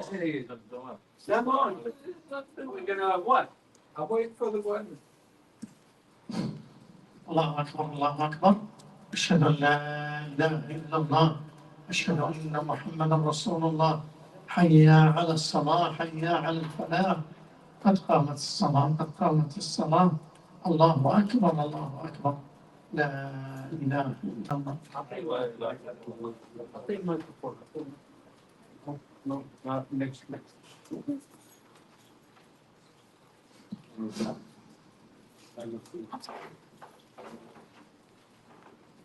Step on. We're gonna what? I'll wait for the one. الله أكبر الله أكبر أشهد أن لا إله إلا الله أشهد أن محمدا رسول الله حي على الصلاة حي على الفلاح قد قامت الصلاة قد قامت الصلاة الله أكبر الله أكبر لا إله إلا الله. No, not next.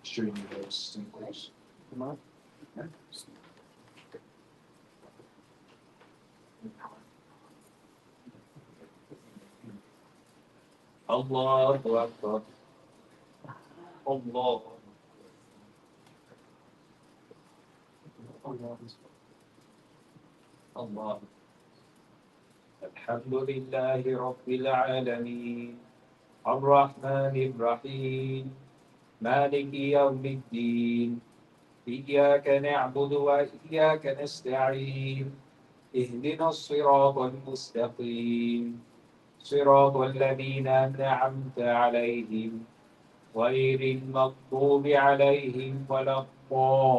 Streaming those stinkers. Come on. Allahu Akbar. Allah. Allah. الحمد لله رب العالمين الرحمن الرحيم مالك يوم الدين إياك نعبد وإياك نستعين اهدنا الصراط المستقيم صراط الذين أنعمت عليهم غير المغضوب عليهم ولا الضالين.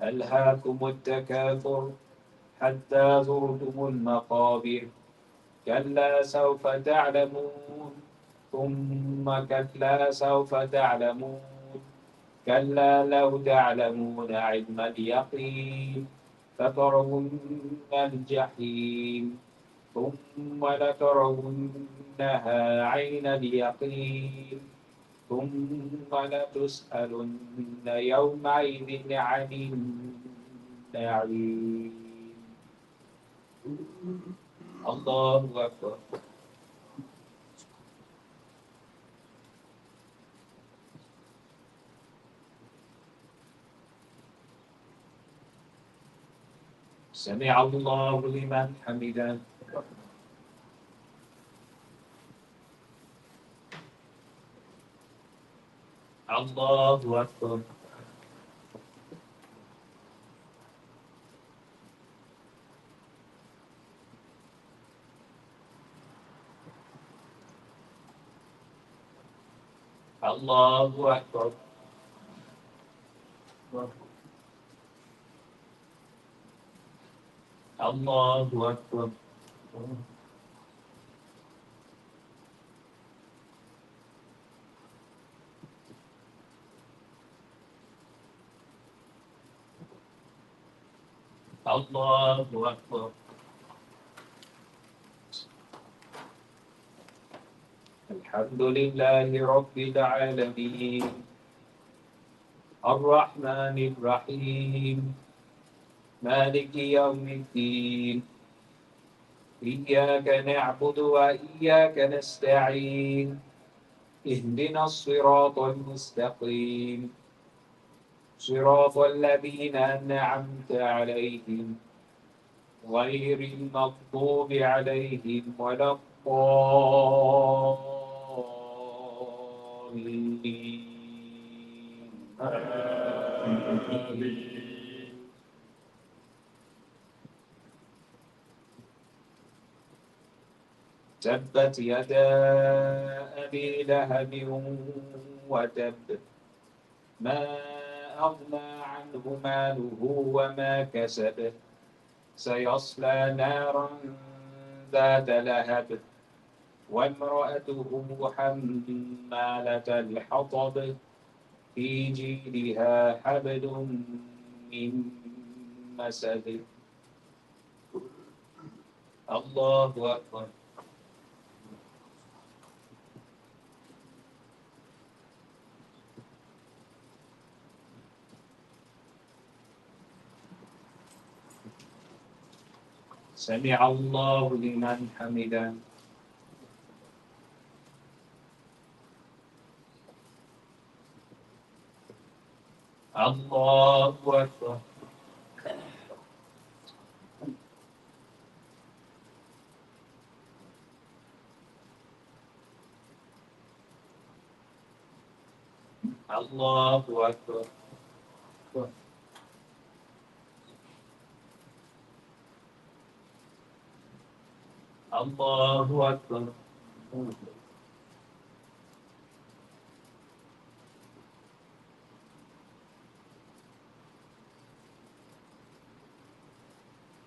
ألهاكم التكاثر حتى زرتم المقابر كلا سوف تعلمون ثم كلا سوف تعلمون كلا لو تعلمون علم اليقين لترون الجحيم ثم لترونها عين اليقين ثم لتسألن يومئذ عن النعيم. الله أكبر. سمع الله لمن حمده. الله أكبر. الله أكبر. الله أكبر. الله أكبر. الحمد لله رب العالمين الرحمن الرحيم مالك يوم الدين إياك نعبد وإياك نستعين اهدنا الصراط المستقيم صراط الذين أنعمت عليهم غير المغضوب عليهم ولا الضالين. تبت يدا أبي لهب وتب ما أغنى عنه ماله وما كسب سيصلى نارا ذات لهب وامرأته حمالة الحطب في جيدها حبل من مسد. الله أكبر. سمع الله لمن حمده. الله أكبر. Allahu Akbar. Allahu Akbar.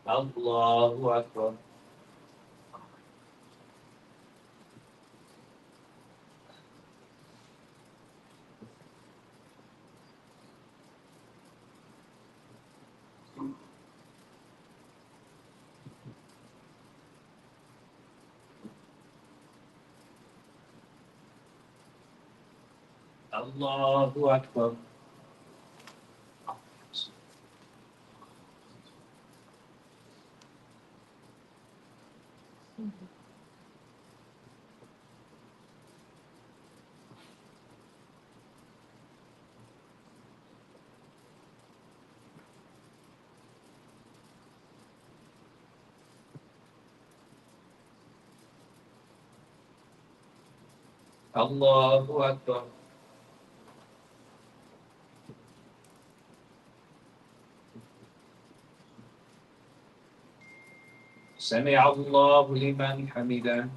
Allahu Akbar. Allahu Akbar. Allahu Akbar. سمع الله لمن حمده.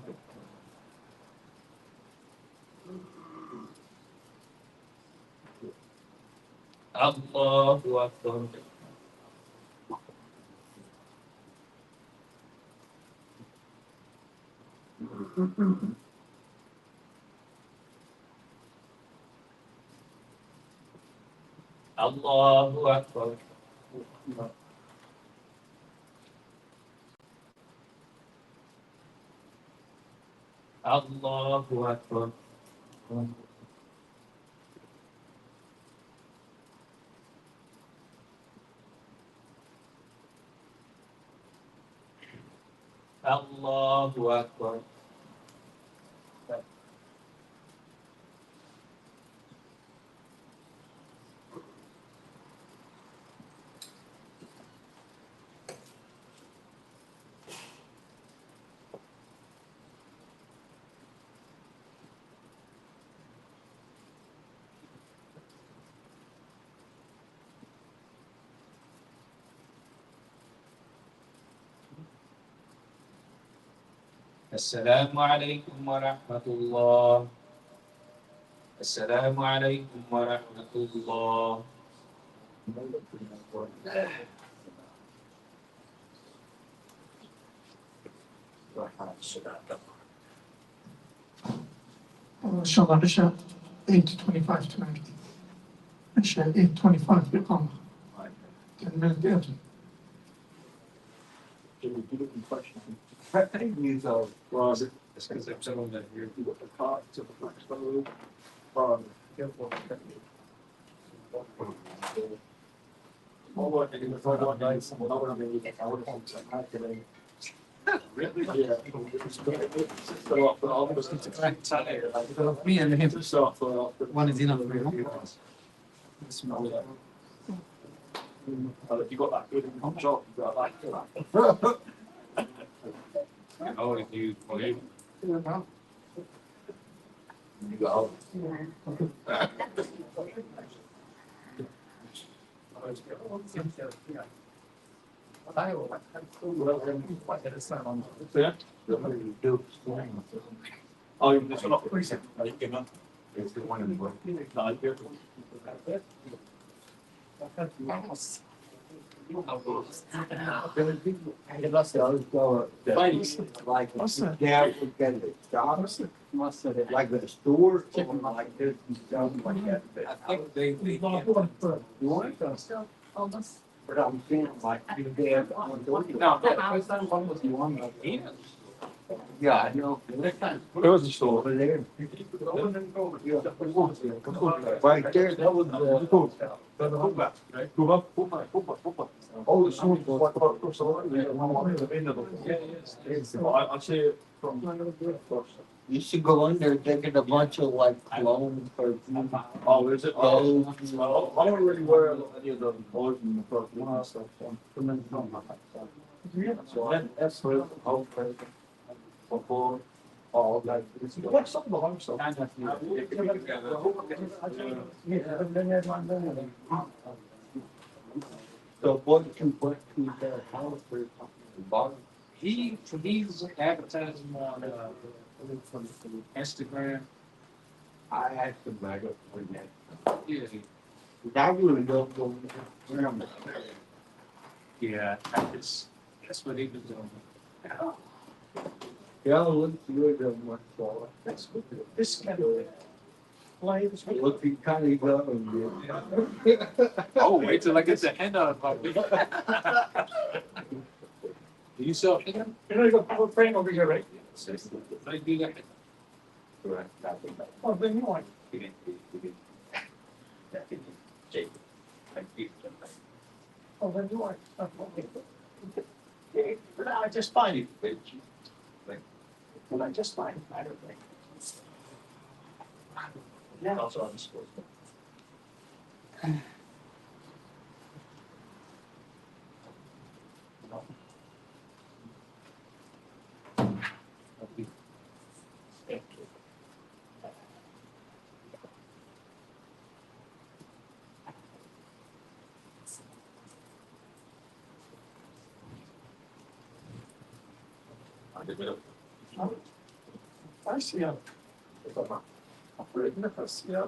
Allahu Akbar. Allahu Akbar. Allahu Akbar. Allahu Akbar. السلام عليكم ورحمة الله. السلام عليكم ورحمة الله. inshallah, Isha 8:25 tonight. Isha 8:25 بإقامة 10 minutes early. I think these are, well, it's because they're gentlemen here. You got the cart to the flex road. All working in the front one day, someone I would have been, I would have been calculating. Really? Yeah. So after all, it was just a crack tally. Me and him. So after One is enough for you. if you got that good income job, you got that. I always use believe. You got yeah. Oh, you've just got preset. It's the one in the book. No, Like, yeah, we get the jobs, like the store, like this, and stuff like that. I think they You want to? But I'm saying, like, they have on door. No, the first time one was You want to? Yeah, I know. Where was the store? Over there. Right there, that was oh, the store was like, I see it from. you should go in there taking a bunch of like cologne or. Oh, is it? Oh. Well, I don't really wear any of the boys in the first one stuff. So that's for the whole person. Before. all like. What's some of the home stuff? Kind of. So what can you tell how for bottom? He's advertising on Instagram. I had to back up for that. Yeah, I really don't go around. yeah, that's what he was doing. Yeah, look, you were doing much for That's good. This kind of flames. it. Look, you kind of go and Oh, wait till I get the end of it. Do you sell him? You know, you got a frame over here, right? I do that. Right. Oh, then you want. Oh, then you want. I just fine. Well, I just fine. I don't think. Yeah. Also on the school. I see him. I see him.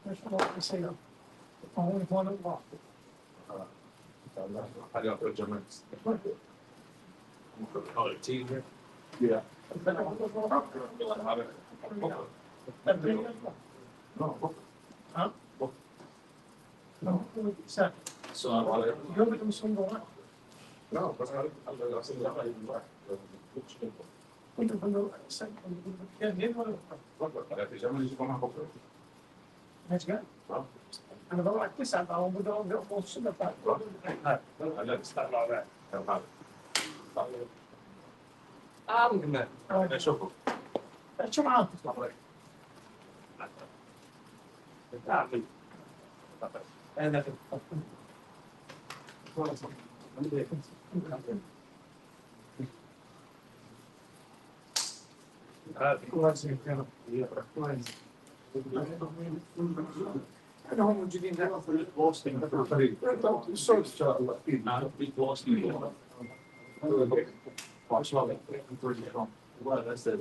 There's no I see him. Only one of them. I don't put them Color T here. Yeah. Huh? No, except, So I want you're the one going on. No, but I think that might be right. Yeah, neither one of them. That's good. And about like this, I'm all with all the whole shit of that. I let it start like that. That's okay. That's your mouth. And that. I don't know what you need that for. Lost in the Search chart. not be lost in the. Well, that's it.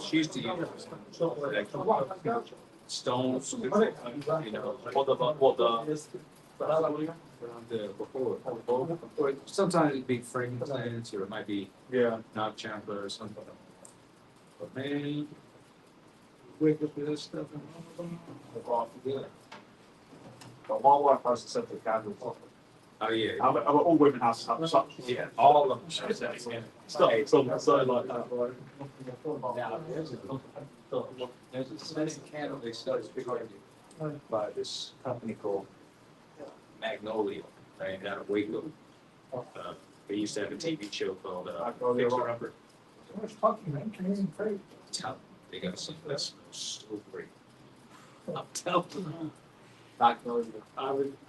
She used to use stones, you know, before. Sometimes it'd be frame plants, or it might be Yeah. knob chamfer or something. But man, wake up with this stuff and. But my wife has to set the candles off. Oh, yeah. I'm all women have such. Yeah, all of them. Stuff, so like that, right? Now, there's a scented candle they sell by this company called Magnolia, right, out of Waco. They used to have a TV show called Fixer Upper. What's talking, man? Can you even pray? Tell them, they got something that smells so great. I'm telling you. I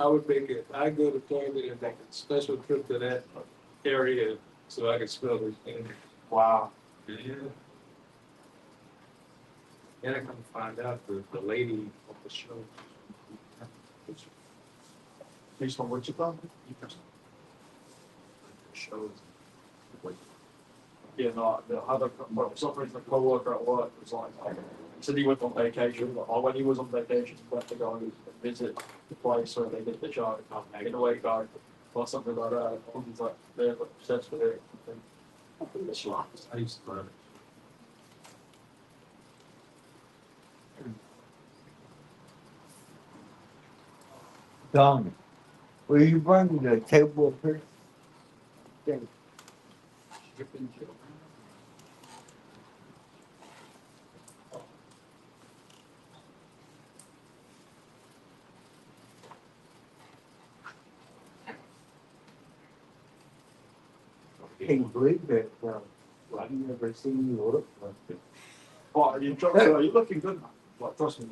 would make it, I'd go to Florida and make a special trip to that area so I could smell this thing. Wow. Yeah. Then I come to find out the lady of the show. He's from Wichita? Shows. Yeah, no, the other, well, for some reason, a coworker at work was like, said he went on vacation, but when he was on vacation, he went to go and visit the place where they did the show, in a way, guy, or something like that. And he's like, they're obsessed with it. I used to love it. Don, will you bring the table up here? can't believe it. I've never seen you look like this. Oh, you're looking good, man. Like, trust me,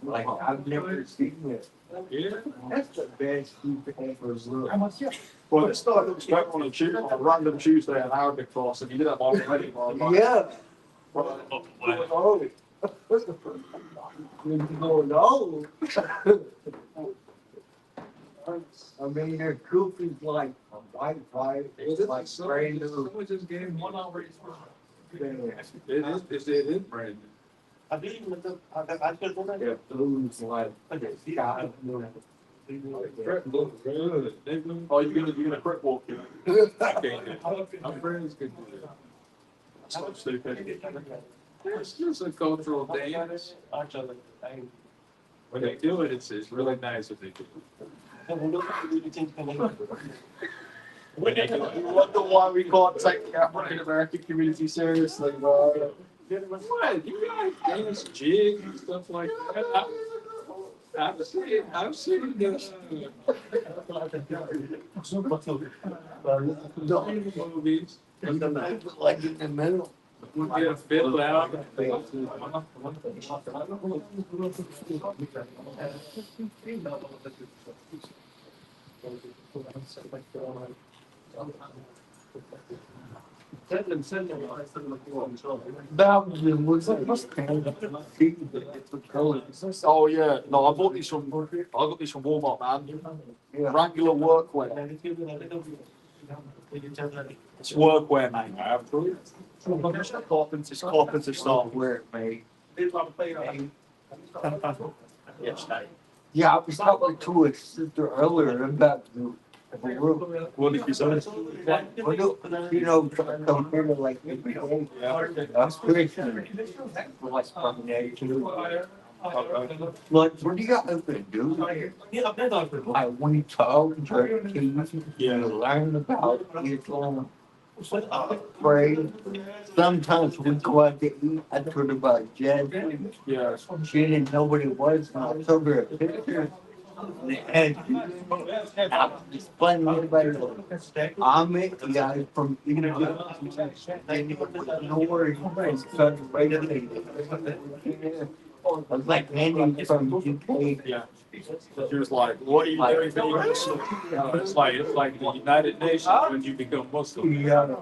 Like, I've never seen it. Yeah. That's the best you've ever looked. Well, this started looks better on a random Tuesday in Arabic class, and you did that by already. Yeah. Well, Oh. No. I mean, their coupe is like a white pipe. It's like brand new. Someone just gave him 1 hour each. It is brand new. Yeah, those like. God. Oh, you're gonna quick walk you. I can't do it. My friends could do it. So stupid. It's just a cultural dance. When they do it, it's really nice if they do it. When they do You it. wonder why we can't take the African American community seriously, bro. What? You guys dance jig and stuff like that. I've seen this. Movies. Like in the middle. We get a fiddle out. Oh yeah, no, I got these from Walmart, man. Wrangler workwear. It's workwear, man. It's carpenter stuff. Where, mate? Yes, mate. Yeah, I was talking to a sister earlier about the roof. What did you say? You know, compared to like every day. I'm Christian. Like, what do you got to do? Like, when you talk to kids, you learn about Islam, pray. Sometimes we go out to eat. I told her about Jasmine. Yeah. She didn't know what it was, and I told her a picture. And I was explaining to everybody, I'm a guy from Egypt. No worries, from Saudi Arabia. I was like, Andy from UK. Yeah. She was like, what are you doing being Muslim? It's like the United Nations when you become Muslim. Yeah.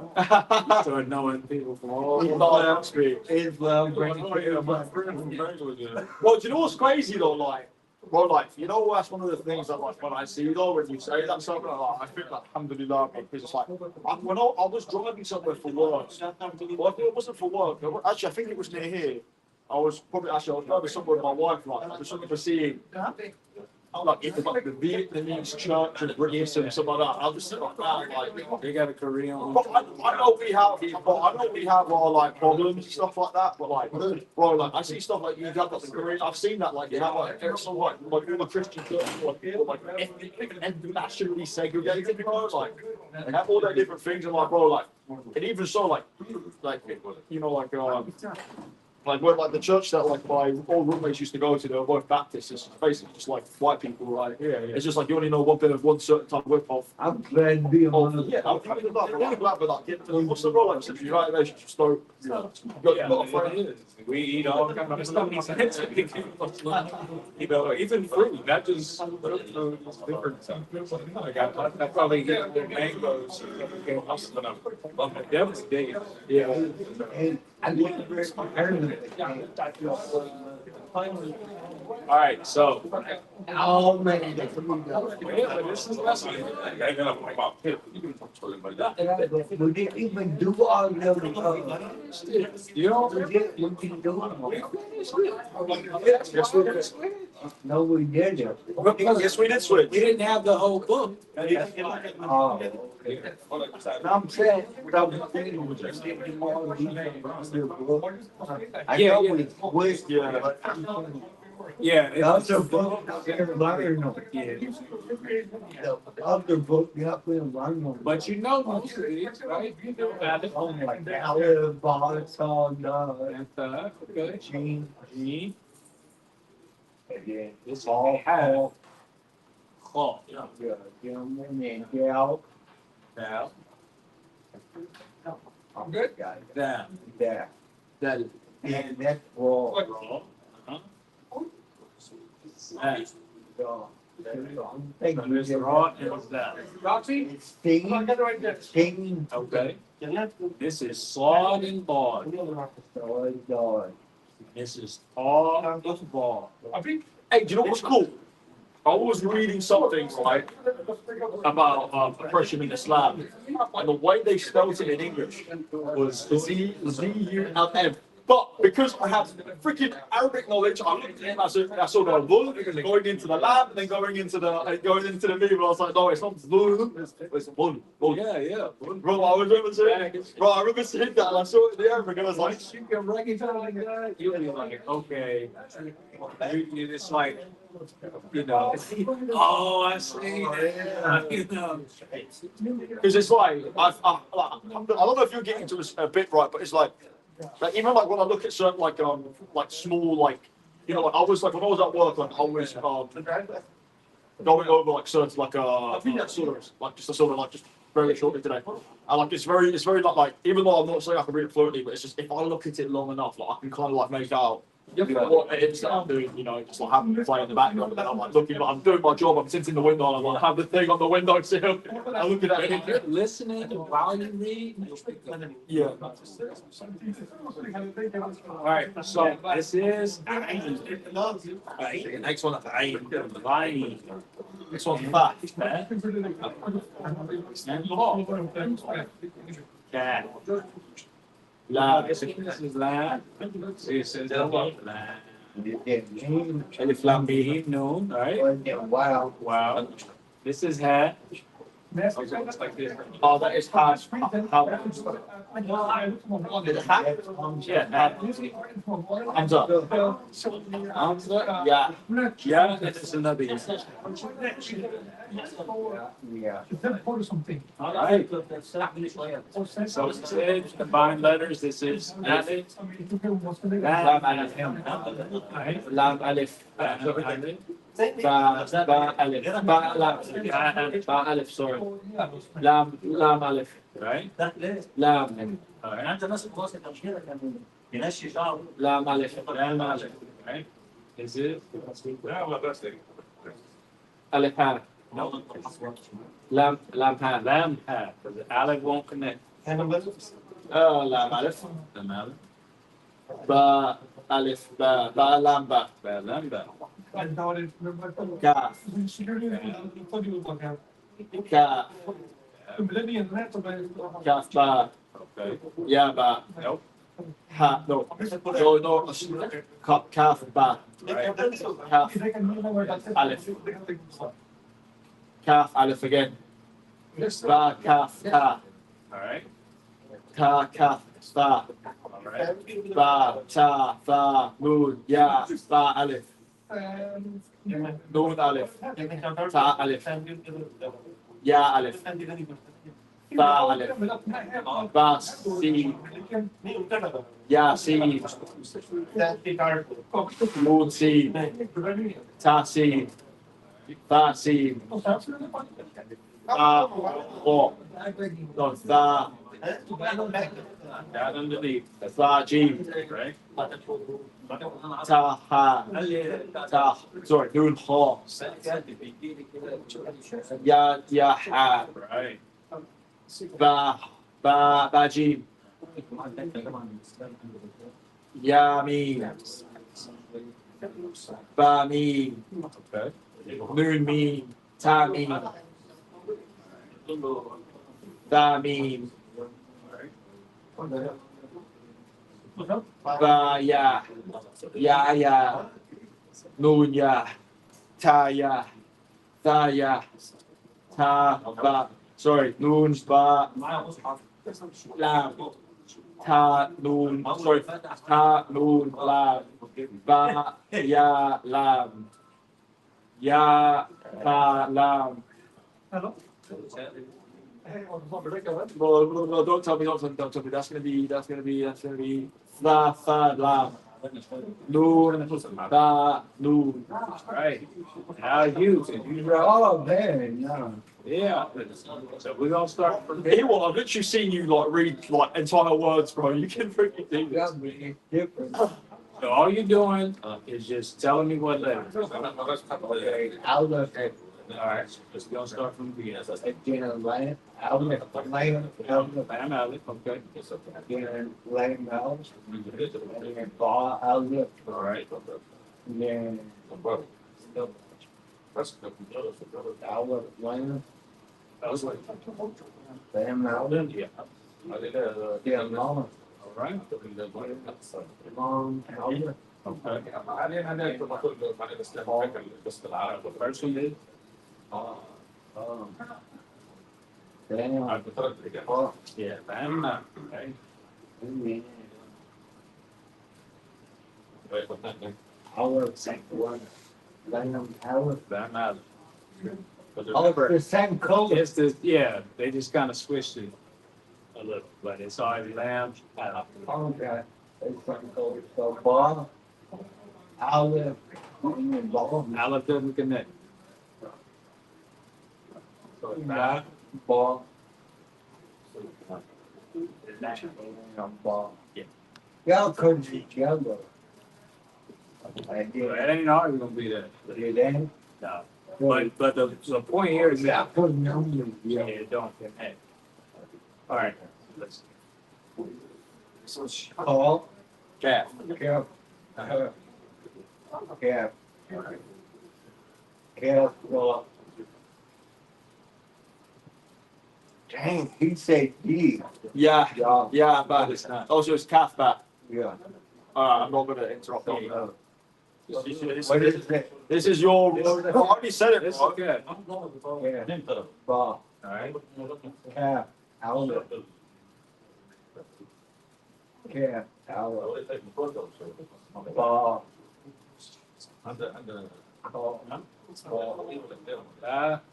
Start knowing people from all Oh, streets. Islam, Oh, yeah, my friend from Bangladesh. well, do you know what's crazy though? Like, well, like, you know, that's one of the things that, like, when I see though, when you say that something, like, I feel like, alhamdulillah, because it's like, when I was driving somewhere for work, well, it wasn't for work. Actually, I think it was near here. I was driving somewhere with my wife, like, I was looking for seeing, like, it was like the Vietnamese church in Britain and stuff like that. I was sitting like that, like, They got a Korean one. but I know we have our like problems and stuff like that. But like, bro, like I see stuff like you got like the Korean. I've seen that like you have like some like all the Christian churches like ethnically and nationally segregated, bro. Like they have all their different things and like, bro, like and even so, like you know, like where like the church that like my old roommates used to go to, they were both Baptists. It's basically just like white people, right? Yeah. It's just like you only know one bit of one certain type of whip off. I'm glad to be on the. Yeah, I'm glad with that. What's the role like? If you right, relationship, so you got a friend. We eat all kind of stuff. You know, even fruit, not just food, it's different stuff. Like I probably get more mangoes. But I'm definitely dating. Yeah. And I look very comparative. All right, so. Oh, man. Yeah, this is less. We didn't even do all those. You know, We didn't do them. Yes, we did. No, we didn't. Yes, we did switch. we didn't have the whole book. Oh, I'm saying, what I'm saying was just didn't do all these other books. I Yeah, know yeah. we quit, Yeah. but Yeah, the other book, they're learning them. The other book, you have to learn them. but you know most of these, right? You know about it. Oh my God, boss, all done. Okay. Gene, G. again, This all, all. Claw. gentlemen and gal. Now. I'm good. That. There. That. And that's raw. Raw. Uh-huh. That. Thank you. There's the raw and what's that? It's stinging. Okay. This is slog and bog. This is all bog. Hey, do you know what's cool? I was reading something like about oppression in Islam, and the way they spelled it in English was Z-U-L-M. But because I have freaking Arabic knowledge, I looked at it and I saw the bull going into the lab and then going into the meme. And I was like, no, it's not bull, it's bull. Yeah. Bro, I remember seeing that and I saw it in the Arabic and I was like, You can recognize that. You'll be like, okay. You just like, you know. Oh, I see. Yeah. You know. because it's like, I don't know if you're getting to a bit right, but it's like even like when I look at certain like small like like I was like when I was at work like I was going over like certain like sort of like just a sort of like just very shortly today and like it's very like even though I'm not saying I can read it fluently, but it's just if I look at it long enough like I can kind of like make out what it is that I'm doing, just like having it play in the background, and then I'm like looking, like I'm doing my job, I'm sitting in the window, and I'm like have the thing on the window sill, I'm looking at If you're it. listening while you read, Yeah. all right. So this is next one. Ayn. This one's back. Yeah. La. This is la. This is la. Alif lam mim noon. All right. Wow. Wow. This is ha. Okay, it's like this. Oh, that is hard. Yeah. Hamza. Hamza. Yeah. Yeah. This is another. Yeah. All right. So this is combined letters. This is alif. Lam alif. Lam alif. Ba alif. Ba alif. Sorry. Lam alif. Right. Lam. All right. Lam alif. Lam alif. Right. Is it? Alif ha. No. Lam ha. Lam ha. Because the alif won't connect. Lam alif. Lam alif. Ba alif. Ba lam ba. Ba lam ba. Kaf. Kaf. Kaf ba. Okay. Ya ba. Nope. Ha. No. No. Kaf ba. Right. Kaf alif. Kaf alif again. Ba kaf ta. All right. Ta kaf ba. All right. Ba ta fa nun ya ba alif. Nun alif. Ta alif. Ya alif. Ta alif. Ba sin. Ya sin. Nun sin. Ta sin. Ba sin. Ba o. No, ba. Down underneath. Ba jim. Right. Ta ha. Ta. Sorry. Nun ha. Ya ha. Right. Ba jim. Ya mim. Ba mim. Okay. Nun mim. Ta mim. Ba mim. Ba ya. Ya. Nun ya. Ta ya. Ta ya. Ta ba. Sorry. Nun ba. Lam. Ta nun. Sorry. Ta nun lam. Ba ya lam. Ya ba lam. No, don't tell me. That's gonna be fa lam. Nun ba nun. Right. Now you. Oh, man, yeah. Yeah. So we're gonna start from Here, what I've literally seen you like read like entire words, bro. You can freaking do this. It's different. So all you're doing is just telling me what letter. Okay, Aleph, All right, just gonna start from the beginning. again, lamb, Aleph, lamb, Aleph, Bam, Alex, okay. again, lamb, Aleph, and then Ba, Aleph, All right. and then Aleph, lamb, That was like, lamb, Aleph, yeah. yeah, Mama, All right. Mom, Aleph, Okay. The first one is, damn, Ba, yeah, bam, okay. and then Aleph, one, lamb, Aleph, Bam, Alex. all the same color. It's the, yeah, they just kind of switched it a little, but it's already lamb, Alex. Okay, it's same color, so Ba, Aleph, and then Ba, Alex doesn't connect. So it's bam, Ba, lamb. Ba. Yeah. Y'all couldn't together. I So it ain't always gonna be that. did that. No. But the point here is Yeah, I that, couldn't know. yeah, it don't connect. All right, let's. Call, Cap. Cap, Cap, Cap, dang, he said D. Yeah, Yeah, yeah, But but it's not. also it's calf back. yeah. I'm not gonna interrupt you. Uh, This What is it? this is your. I already said it, It's bro. okay. Yeah, Ba, All right. Cap, Aleph, Cap, Aleph, Ba, Call,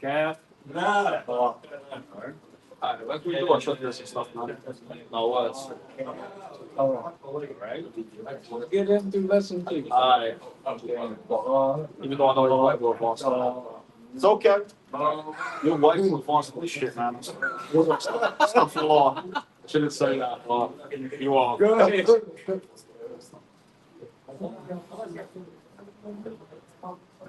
Cap. Ba, All right. Like we do, I shut this and stuff, man. No words. Call, Right. Get into lesson two. Alright. Ba, Even though I know you're white, we're advanced. It's okay. You're white, we're advanced with this shit, man. Stuff you are. Shouldn't say that, but you are.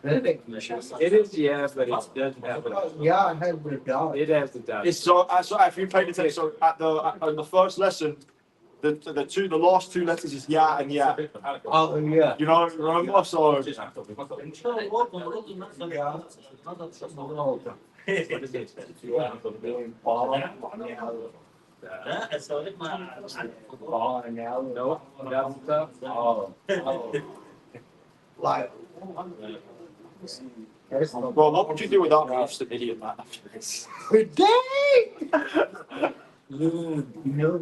It is, yeah, but it doesn't have it. yeah, I had the dog. It has the dot. It's so if you paid attention, so on the first lesson, the last two letters is yeah and yeah. Oh, yeah. You know, remember? So No, that's the top. Like, well, what would you do without me? You're just an idiot, man. After this. dang! No,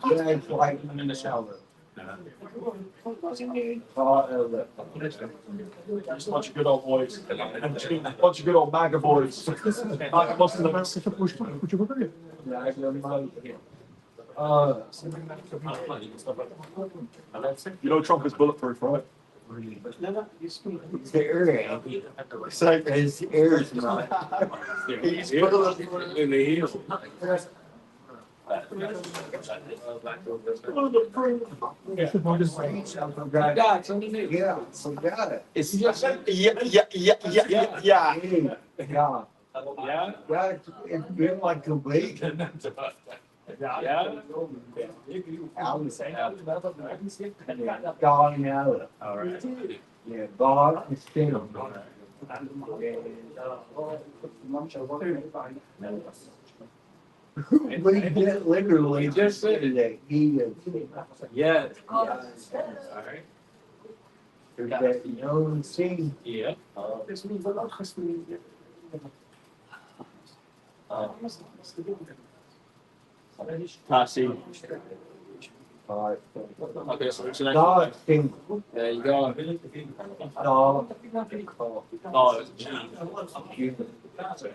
guys like In the shower. Just a bunch of good old boys. A bunch of good old MAGA boys. Like most of them. You know Trump is bulletproof, right? It's the air. It's like His air is not. he's In the heels. Dots underneath. Yeah, forgot it. It's yeah. Yeah. Yeah? Yeah, it's been like a week. Yeah? Gone out. All right. Yeah, God is still. We did literally Just said it. that he is. Yeah. All Yeah. right. There's that young scene. Yeah. I see. Okay, Okay, so what's the next one? God scene. There you go. Dog. Oh, it's G.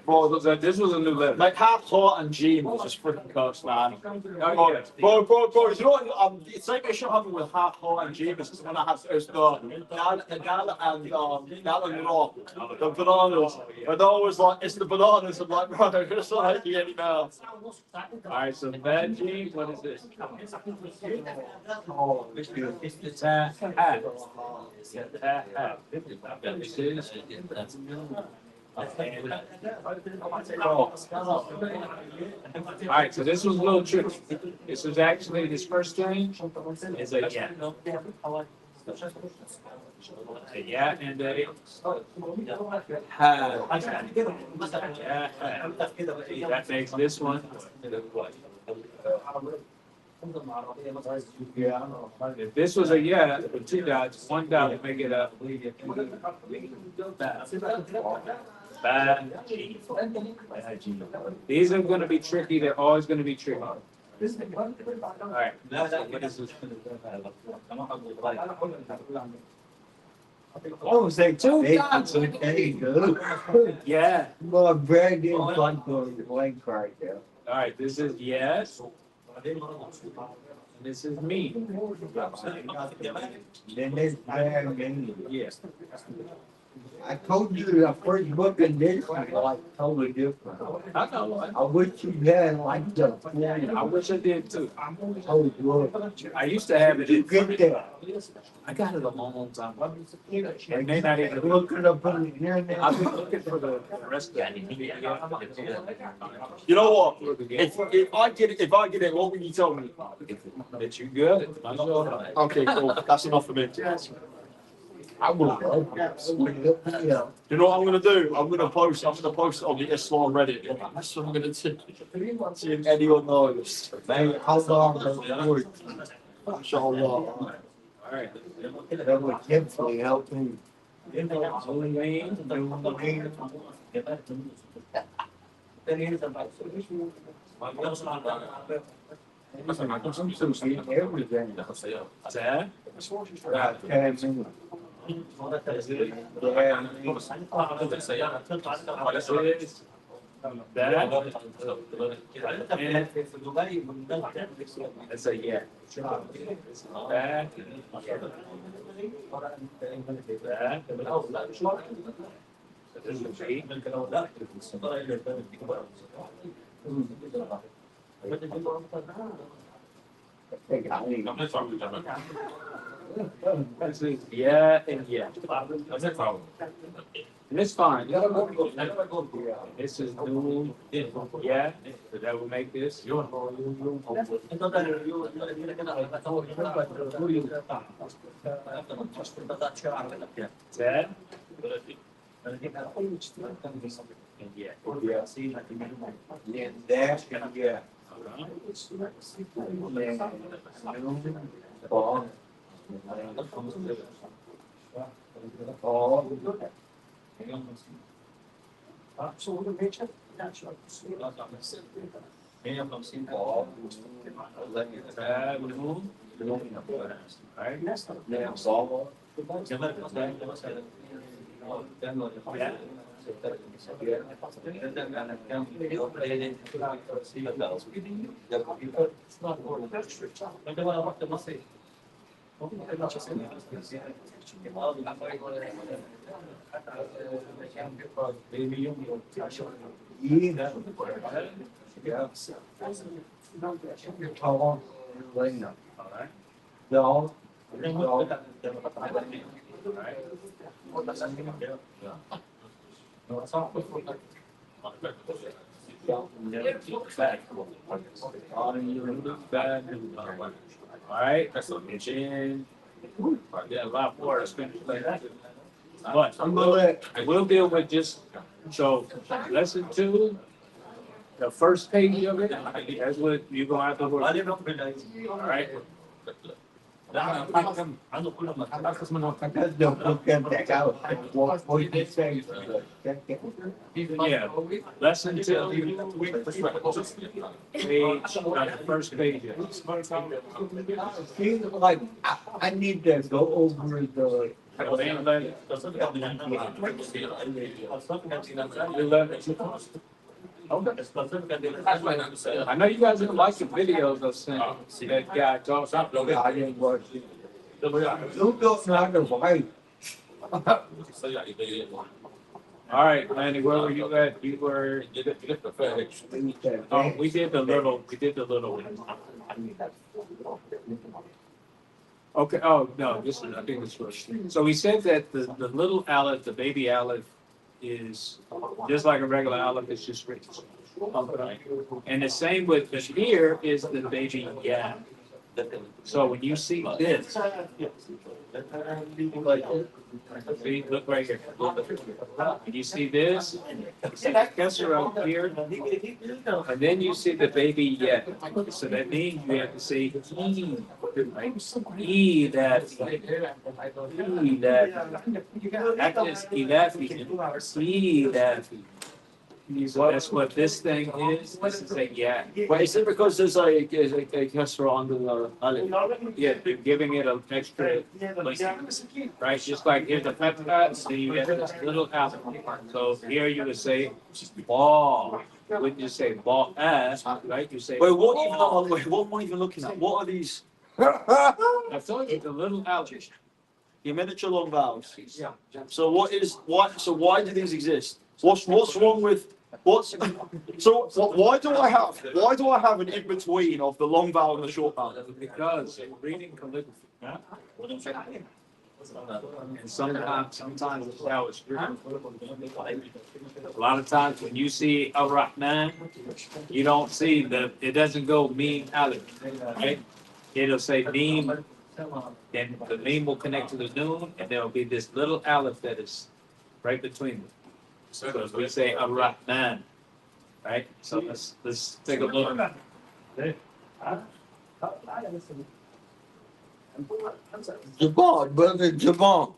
Bro, this was a new letter. Like half heart and Gene was just freaking cursed, man. Oh, yeah. Bro, you know what? The same issue happened with half heart and Gene is when I had it was the gala and gala rock, the bananas. And I was like, it's the bananas. I'm like, bro, it's not like you any now. Alright, so bad G, what is this? Oh, It's the ta-ha. Ta-ha. This is. Alright, so this was a little tricky. This was actually, this first string is a yeah. A yeah and a ha. Yeah, ha. That makes this one. yeah. If this was a yeah with two dots, one dot would make it a bad G. These are gonna be tricky, they're always gonna be tricky. Alright. What is this? Oh, say Two hey, dots. it's okay, dude. Yeah. Well, Brad didn't like the blank right there. Alright, this is yes. And this is me. Then there's Brad and Yes. I told you the first book and this was like totally different. I know. I wish you had like the I wish I did too. whole book. I used to have it. You get that. I got it a long time. It may not even Look it up on the internet. I've been looking for the rest of it. You know what? If I get it, what will you tell me? That you good? Okay, cool. That's enough for me. I would love that. Yeah. You know what I'm gonna do? I'm gonna post it on the Islam Reddit. That's what I'm gonna do. See if anyone knows. Man, how long does it work? Inshallah. Alright. That would definitely help me. Only me. Everything. Dad? About 10 minutes. Yeah. This is that. That's a yeah. That. This is B. This is yeah and yeah. And it's fine. This is new. Yeah, so that will make this. That. And yeah. Then that, yeah. Ball. Tall, lane. Dog. Alright, that's a chin. Yeah, a lot more. But we'll deal with just, so lesson 2, the first page of it, that's what you're gonna have to work. Alright? Don't forget that out. What you say? Yeah, lesson 2, page, the first page. Seems like I need to go over I know you guys didn't like the videos of saying that guy talks up. I didn't watch it. Lúc đó nó được một cái. All right, Lanny, where were you at? You were. Oh, we did the little. One. Okay. Oh no, this is. I think this was. So we said that the little aleph, the baby aleph, is just like a regular aleph. It's just written. Okay. And the same with the here is the baby yeah. So when you see this, see, look right here. When you see this, you see the kesser up here, and then you see the baby yet. So that means you have to say E, right? E that, that is Elafi, E that. So that's what this thing is. This is a yeah. Wait, is it because there's a kesra under the alif? Yeah, you're giving it an extra, like, right? Just like here's the petah, so you get this little alpha. So here you would say ball. Wouldn't you say ball right? You say. Wait, what am I even looking at? What are these? I told you the little alpha. Your miniature long vowels. Yeah. So why do these exist? What's wrong with why do I have an in between of the long vowel and the short vowel? Because reading calligraphy. And sometimes it's how it's written. A lot of times when you see Ar-Rahman, you don't see it doesn't go meme aleph, right? It'll say meme, then the meme will connect to the noon, and there'll be this little aleph that is right between them. So we say Ar-Rahman, right? So let's take a look. Jabbar, brother Jabbar.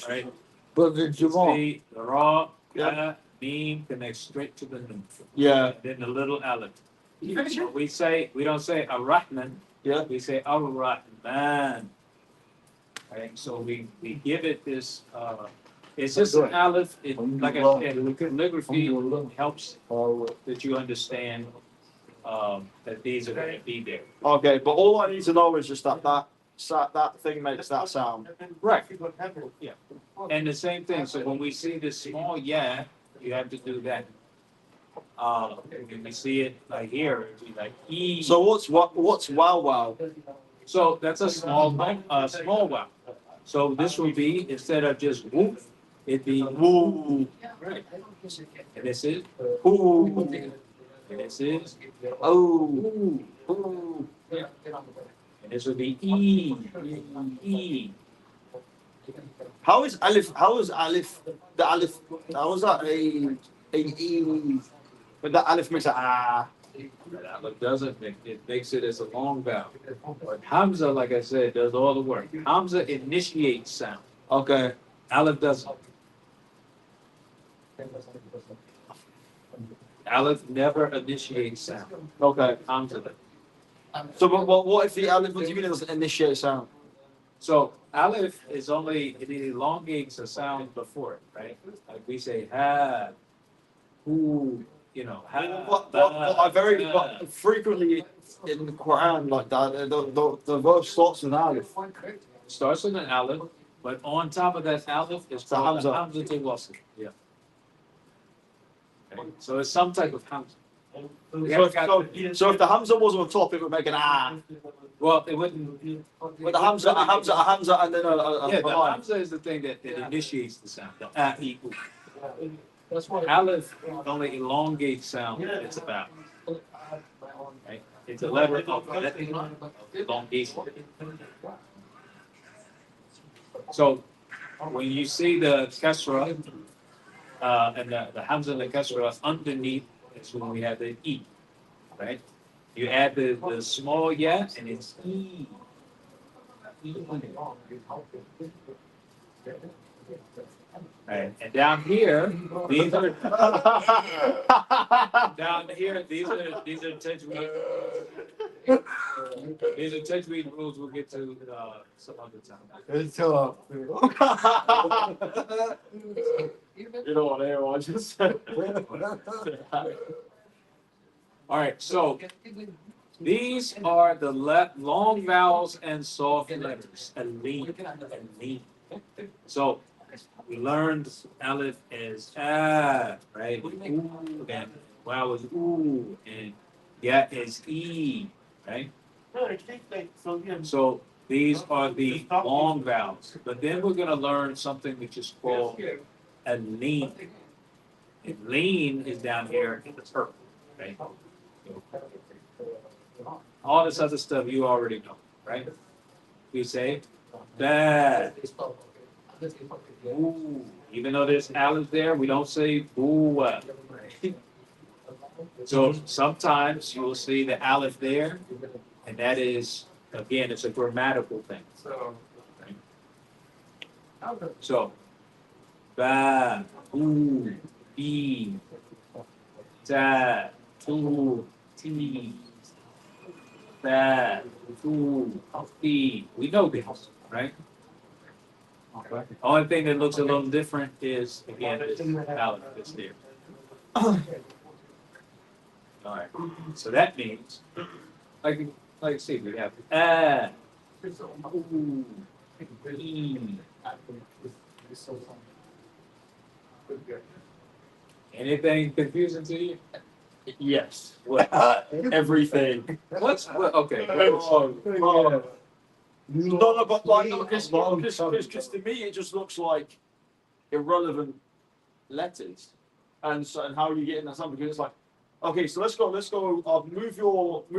Right? Brother Jabbar. See, the raw, meme connects straight to the noon. Yeah. And then the little aleph. So we don't say Ar-Rahman. Yeah. We say Ar-Rahman. Right? So we give it this. It's just an aleph. Like I said, calligraphy helps that you understand that these are going to be there. Okay, but all I need to know is just that thing makes that sound. Right. Yeah. And the same thing. So when we see this small yeah, you have to do that. When we see it like here, it'd be like E. So what's wow wow? So that's a small wow. So this will be, instead of just whoop, it'd be woo. Right. And this is whoo. And this is oh. Ooh. And this would be E. E. How is alif? The alif? How is that a E? But the alif makes a ah. That aleph doesn't make it, makes it as a long vowel. But Hamza, like I said, does all the work. Hamza initiates sound. Okay. Aleph doesn't. Aleph never initiates sound. Okay. Hamza does. So, but what if the alif? What do you mean it doesn't initiate sound? So Aleph is only, it elongates a sound before it, right? Like we say ha, who, ha. But I very frequently in the Quran like that, the verse starts with alif. Starts with an Aleph, but on top of that Aleph is The called Hamza. Hamza to Wasl. Yeah. Okay. So it's some type of Hamza. So if the Hamza was on top, it would make an ah. Well, it wouldn't. With the Hamza, a Hamza, and then Yeah, the line. Hamza is the thing that initiates the sound. The ah, e, oo. Aleph only elongates sound. It's about. Right? It's a letter of elongation. So when you see the kasra and the Hamza and the kasra underneath, it's when we have the E, right? You add the small yeah, and it's E. Right. And down here, these are down here. These are the tensions. These are tajweed rules we'll get to some other time. It's so. You know what, I just said. All right, so these are the long vowels and soft letters. Alim, alim. So we learned aleph is right? Ooh, and wow is ooh, and ya is e, right? So these are the long vowels. But then we're going to learn something which is called a lean. And lean is down here in the purple, right? All this other stuff you already know, right? We say bad. Ooh. Even though there's aleph there, we don't say boo. So sometimes you will see the aleph there, and that is, again, it's a grammatical thing. So, ba, boo, be, da, tu, ti, ba, tu, ti. We know this, right? Only thing that looks a little different is, again, this aleph that's there. All right. So that means, like see, we have ooh, e. Anything confusing to you? Yes. What? Everything. Okay. No, but like, because to me it just looks like irrelevant letters, and so and how you get in that something because it's like, okay, so let's go. Move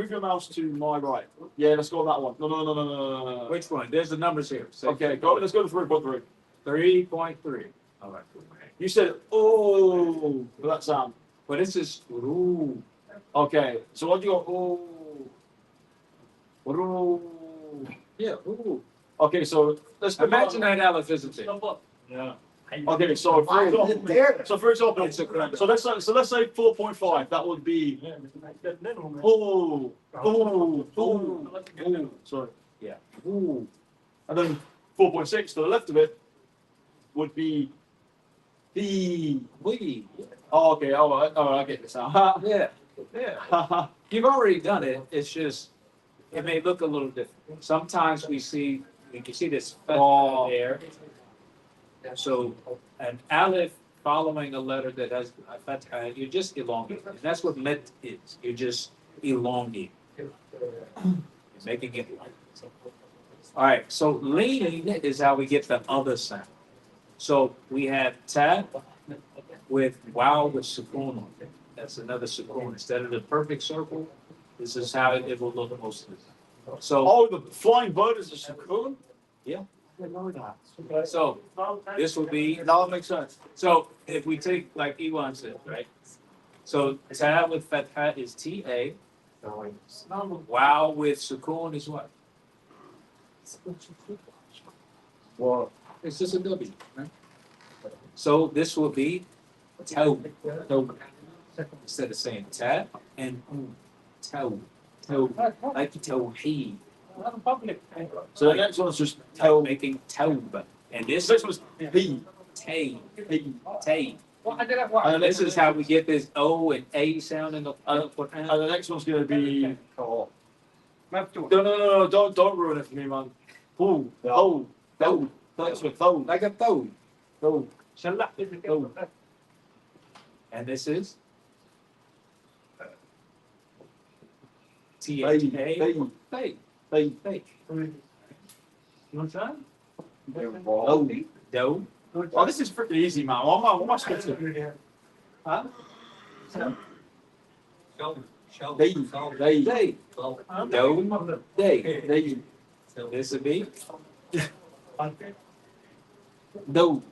your mouse to my right. Yeah, let's go on that one. No. Which one? There's the numbers here. Say Okay, go. Let's go to 3.3. 3.3. All right. You said oh for that sound. But this is ooh. Okay, so what do you go? Oh. Yeah. Ooh. Okay, so let's Imagine that aleph isn't there. Yeah. Okay, so for example, It's a grammar. so let's say 4.5. That would be oh. Sorry. Yeah. Ooh. And then 4.6 to the left of it would be the. We. Oh, okay. Oh, I get this now. Yeah. Yeah. You've already done it. It's just it may look a little different. Sometimes we can see this there. So an aleph following a letter that has a fatha, you just elongate. And that's what met is. You just elongate. You're making it long. All right. So lean is how we get the other sound. So we have ta with wow with sukoon on it. That's another sukoon. Instead of the perfect circle, this is how it will look most of the time. So Oh, the flying bird is a sukoon? yeah. So this will be Now it makes sense. so if we take like Iwan said, right? So ta with fatha is ta. Wow with sukoon is what? Well, It's just a W, right? So this will be tau. Instead of saying ta and tau. Like tawheed. so the next one's just tell. Making tauba. And this This was he. tay. He. Tay. And This is how we get this O and A sound in the And the next one's gonna be. No, don't ruin it for me, man. Oh. That's with thou. like a thou. Thou. And this is T They. H A. Tay. Tay. You want to try? Oh. Do. Oh, this is freaking easy, man. What am I supposed to? Huh? They. Day. Do. Day. They. This would be Do.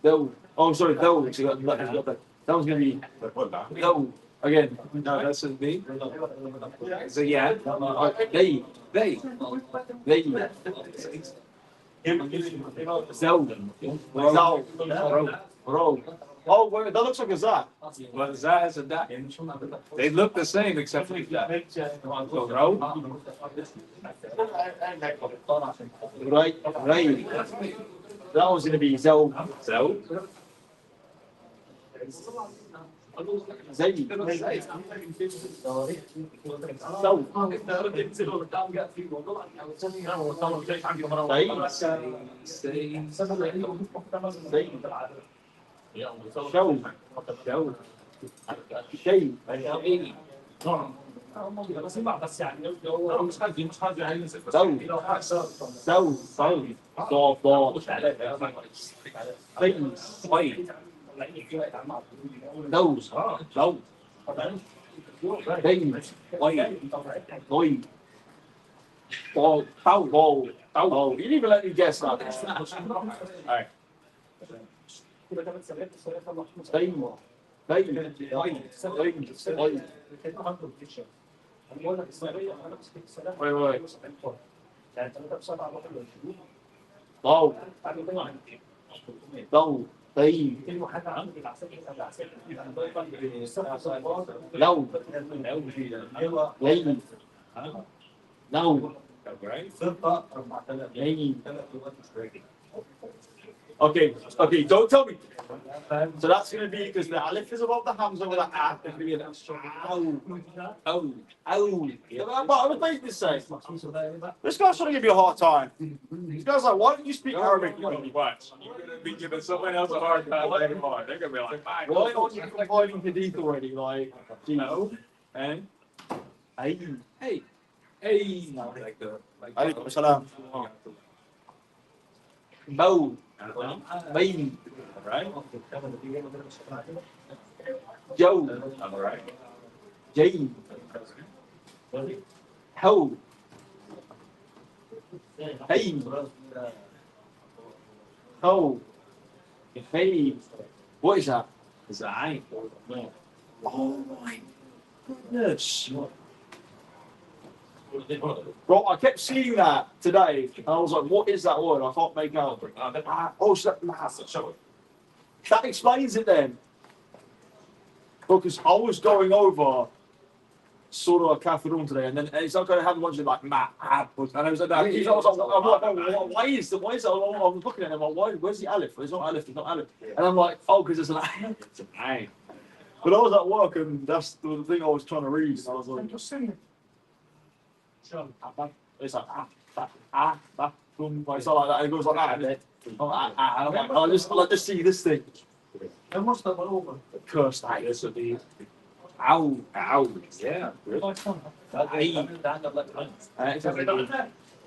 do. Oh, sorry, do. So you got that. That was gonna be do again. No, this would be. So yeah. They. They. Zelden. Row. Oh, wait, that looks like a Zat. Well, Zah is a dot. They look the same except for that. So, Rao, Right, right. That was going to be Zell. Zao, Zay. Zell. Show. Zao, Shay. Zell. Zell. Dor. Things. Wait, Those. Zao, Things. wait, Boy. Ball. Foul. Ball. Foul. You didn't even let me guess that. alright. Thing. Wait. Ball. Đâu. Tì. Lâu. Lấy. Lâu. Lấy. Okay, don't tell me. So that's going to be, because the alif is above the hamza with that ah, it's going to be an ow. What I was making this say. This guy's trying to give you a hard time. This guy's like, why don't you speak Arabic? Watch, you're gonna be giving someone else a hard time later on. They're gonna be like, fine. Why aren't you compiling hadith already? Like, geez. No, and Hey. hey, like the Alaikum salam. Bow. Baby. right? Joe. All right. Jay. Ho. Hey. Ho. Hey. What is that? Zai. Oh my goodness. Bro, I kept seeing that today, and I was like, what is that word? I can't make out. Oh, so that explains it then. Because I was going over Surah Al-Kafirun today, and then it's not going to have a bunch of like, and I was like, why is it? I was looking at him, like, where's the alif? There's no alif, there's no alif. And I'm like, oh, because it's an alif. It's an eye. But I was at work, and that's the thing I was trying to read. And I was like, just sing it. It's like boom. It's not like that. It goes like that. I just see this thing. And what's that one over? Cursed. This would be ow. Yeah. Good. Aye.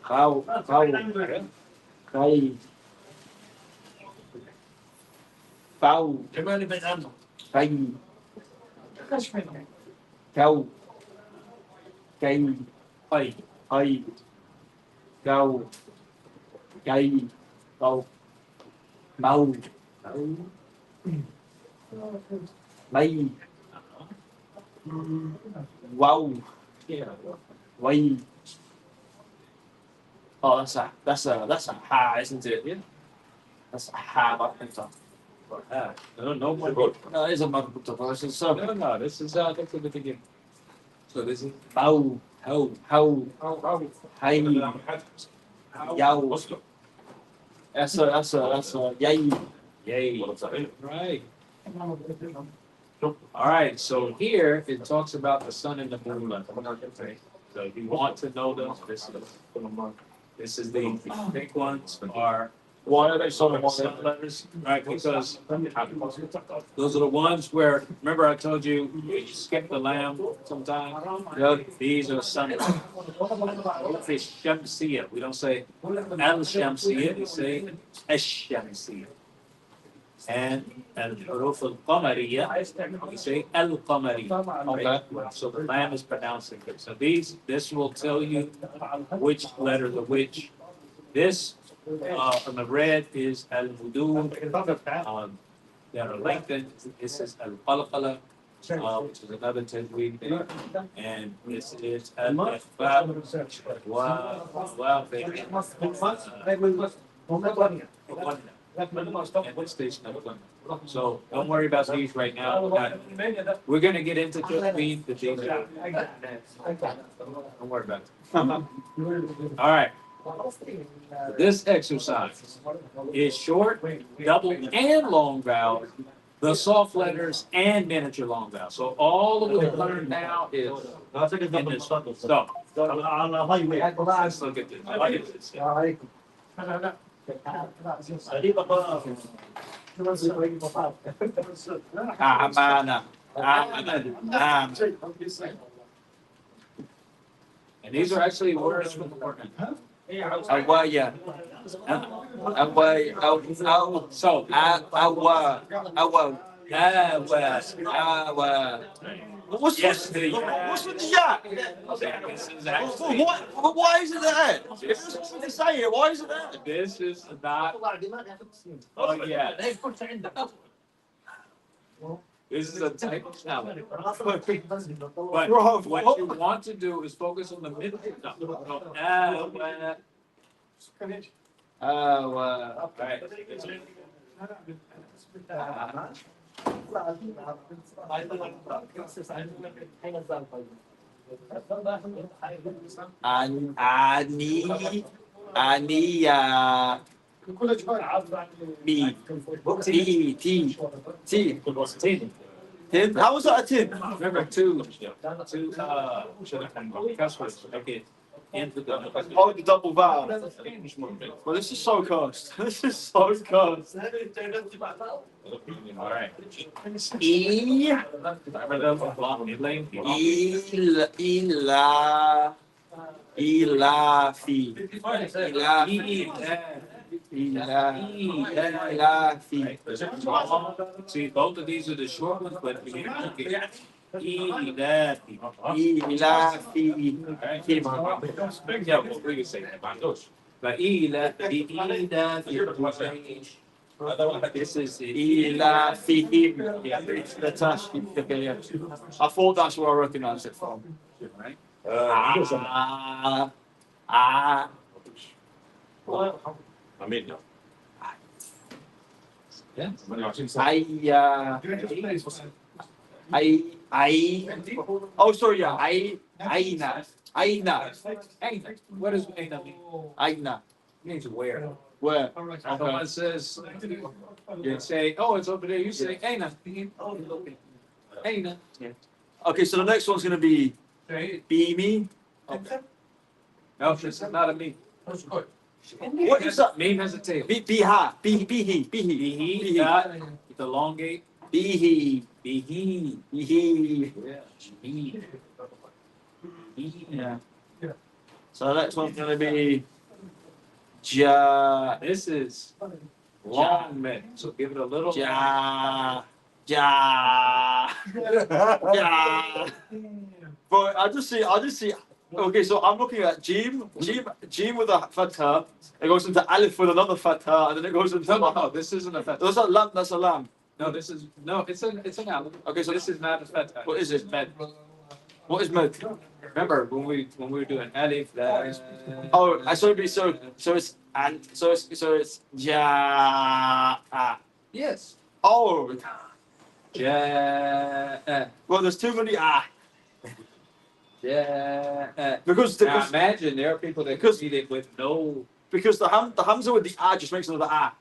How? Hey. Foul. Hey. Cow. Cây. Hey. Hey. Go. Cây. Go. Mâu. Bay. Wow. Way. Oh, that's a ha, isn't it? Yeah. That's a ha, but I think so. No more good. No, it is a mother book. This is so. No. This is that's at the beginning. So this is Bow. How. Hey. Yow. That's a yay. yay. Right. All right. So here it talks about the sun and the moon. So if you want to know those, this is the big ones are Why are they so sun letters, right? Because those are the ones where, remember I told you, you skip the lamb sometime? Yeah. These are sun. We don't say shamsiyah. We don't say al-shamsiyah. We say ash-shamsiyah. And al-huruf al-qamariyah, we say al-qamariyah. Okay. So the lamb is pronouncing it. So this will tell you which letter the which. This on the red is al-hudud, that are lengthened. This is al-qalqala, which is another tajweed there. And this is al-ikhfa, and the station of Plymouth. So don't worry about these right now. We're gonna get into just being the these. Don't worry about it. All right. This exercise is short, double, and long vowels, the soft letters, and miniature long vowels. So all that we've learned now is in this. So let's look at this. Look at this. Amana. And these are actually words from the word. Awaya. Away. So, What's with the yak? Why is it there? If say it, why is it there? This is not. Oh yeah. This is a type of sound. But what you want to do is focus on the middle. Right. Ania. B. T. Tin? How was that a tin? Remember two. Should have been customers. Okay. Oh, the double vowel. Well, this is so cursed. This is so cursed. All right. E. Ilafi. See, both of these are the short ones, but we need to get Ilafi. Yeah, well, we can say that. But this is Ilafihim. Yeah, the tash. I thought that's where I recognized it from. Right? I mean, no. Yeah. Oh, sorry, yeah. Aina. What does Aina mean? Aina means where. Where? Someone says, you say, oh, it's over there. You say, Aina. Aina. Yeah. Okay, so the next one's going to be Beamy. Okay. No, this is not a me. What is that? Meme has a tail. Bihi. With the elongate. Bihi. Yeah. So the next one's going to be Ja. This is long men. So give it a little. Ja. But I just see. Okay, so I'm looking at Jim with a fatha. It goes into Alif with another fatha, and then it goes into. No, this isn't a fatha. That's a lamb. That's a lamb. No, it's an Alif. Okay, so this is not a fatha. What is it? Med. What is med? Remember when we were doing Alif. Oh, so it's ja. Yes. Oh. Ja. Well, there's too many Yeah. Because now imagine there are people that read it with no. Because the hamza with the just makes another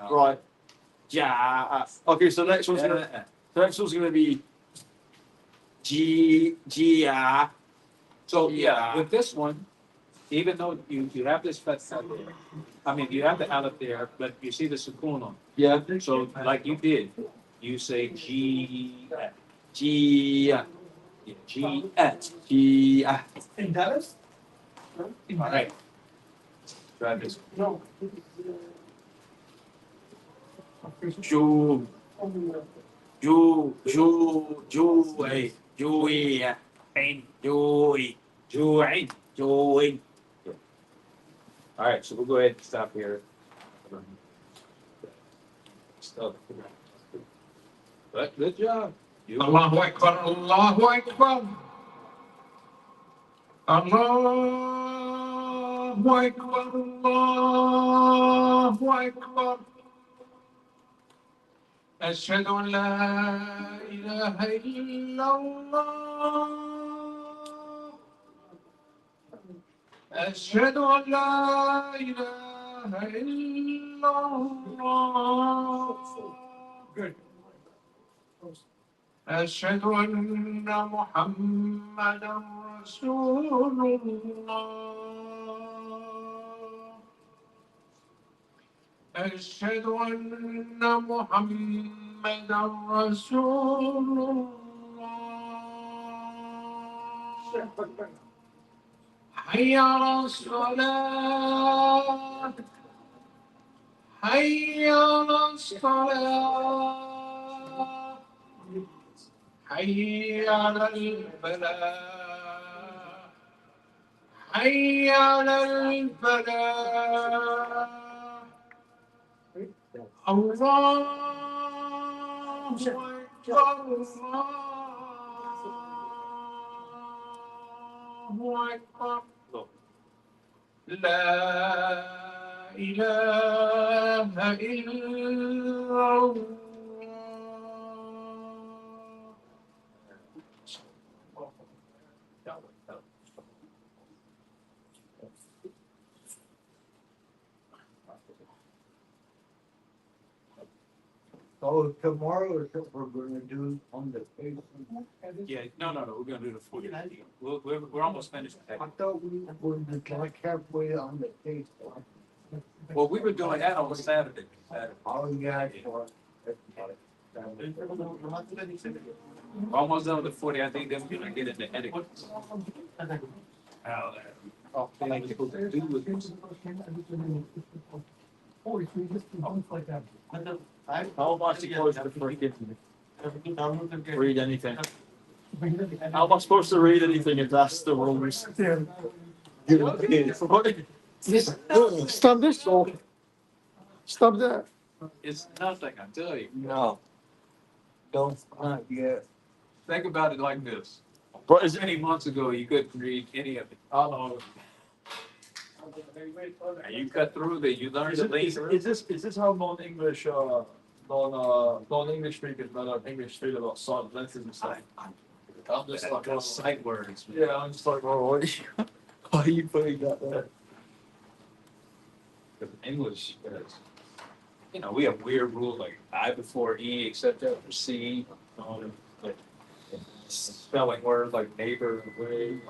Oh. Right. Ja. Okay, so the next one's gonna be G. So yeah, with this one, even though you have this fatha there, I mean you have the alif there, but you see the sukun on. Yeah. So like you did, you say G. In Dallas? All right. Try this. No. All right, so we'll go ahead and stop here. Stop. But good job. Allahu Akbar, Allahu Akbar. Allahu Akbar, Allahu Akbar. أشهد أن لا إله إلا الله أشهد أن لا إله إلا الله أشهد أن محمدا رسول الله أشهد أن محمدا رسول الله حي على الصلاة حي على الصلاة حي على الفلاح حي على الفلاح الله أكبر الله أكبر لا إله إلا الله So tomorrow is what we're gonna do on the Facebook. Yeah, no, we're gonna do the 40. We're almost finished. I thought we were like halfway on the Facebook. Well, we were doing that on Saturday. Oh, yeah. Almost done with the 40. I think then we're gonna get into etiquette. Like people do with how am I supposed to freaking read anything? How am I supposed to read anything if that's the rules? Stop this. Stop that. It's nothing, I tell you. No. Don't, not yet. Think about it like this. But as many months ago, you couldn't read any of it. Oh, And you cut through that, you learned to lead through. is this how non-English non-English speakers learn English feel about silent letters and stuff? I'm just like, oh, Sight words. yeah, I'm just like, oh, why are you putting that there? English is, we have weird rules like I before E except after C. Like spelling words like neighbor and way.